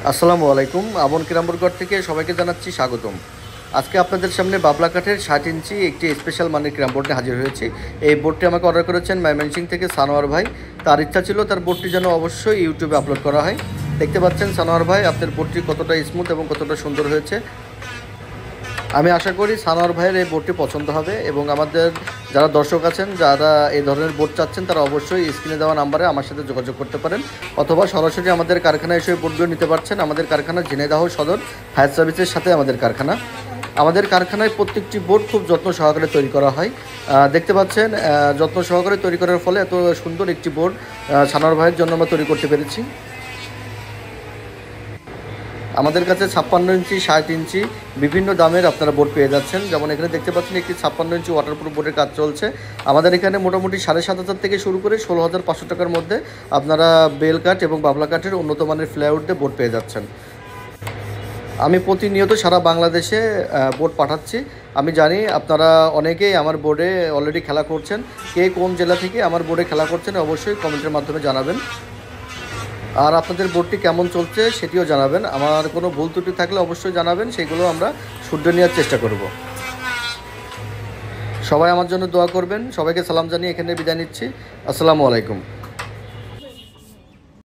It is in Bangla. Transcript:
আসসালামু আলাইকুম। আমন কিরামপুরগড় থেকে সবাইকে জানাচ্ছি স্বাগতম। আজকে আপনাদের সামনে বাবলা কাঠের 60 ইঞ্চি একটি স্পেশাল মানের ক্যারাম বোর্ড নিয়ে হাজির হয়েছি। এই বোর্ডটি আমাকে অর্ডার করেছেন ময়মনসিংহ থেকে সানোয়ার ভাই। তার ইচ্ছা ছিল তার বোর্ডটি যেন অবশ্যই ইউটিউবে আপলোড করা হয়। দেখতে পাচ্ছেন সানোয়ার ভাই আপনার বোর্ডটি কতটা স্মুথ এবং কতটা সুন্দর হয়েছে। আমি আশা করি সানোয়ার ভাইয়ের এই বোর্ডটি পছন্দ হবে এবং আমাদের যারা দর্শক আছেন যারা এই ধরনের বোর্ড চাচ্ছেন তারা অবশ্যই স্ক্রিনে দেওয়া নাম্বারে আমার সাথে যোগাযোগ করতে পারেন, অথবা সরাসরি আমাদের কারখানায় এসে বোর্ডগুলো নিতে পারছেন। আমাদের কারখানা ঝিনাইদহ সদর ফায়ার সার্ভিসের সাথে আমাদের কারখানা। আমাদের কারখানায় প্রত্যেকটি বোর্ড খুব যত্ন সহকারে তৈরি করা হয়। দেখতে পাচ্ছেন যত্ন সহকারে তৈরি করার ফলে এত সুন্দর একটি বোর্ড সানোয়ার ভাইয়ের জন্য আমরা তৈরি করতে পেরেছি। আমাদের কাছে 56 ইঞ্চি 60 ইঞ্চি বিভিন্ন দামের আপনারা বোর্ড পেয়ে যাচ্ছেন। যেমন এখানে দেখতে পাচ্ছেন একটি 56 ইঞ্চি ওয়াটারপ্রুফ বোর্ডের কাজ চলছে। আমাদের এখানে মোটামুটি 7,500 থেকে শুরু করে 16,500 টাকার মধ্যে আপনারা বেল কাঠ এবং বাবলা কাঠের উন্নত মানের ফ্লাইউড দিয়ে বোর্ড পেয়ে যাচ্ছেন। আমি প্রতিনিয়ত সারা বাংলাদেশে বোর্ড পাঠাচ্ছি। আমি জানি আপনারা অনেকেই আমার বোর্ডে অলরেডি খেলা করছেন। কে কোন জেলা থেকে আমার বোর্ডে খেলা করছেন অবশ্যই কমেন্টের মাধ্যমে জানাবেন। আর আপনাদের বোর্ডটি কেমন চলছে সেটিও জানাবেন। আমার কোনো ভুল ত্রুটি থাকলে অবশ্যই জানাবেন, সেগুলো আমরা শুধরে নেওয়ার চেষ্টা করব। সবাই আমার জন্য দোয়া করবেন। সবাইকে সালাম জানিয়ে এখানে বিদায় নিচ্ছি। আসসালামু আলাইকুম।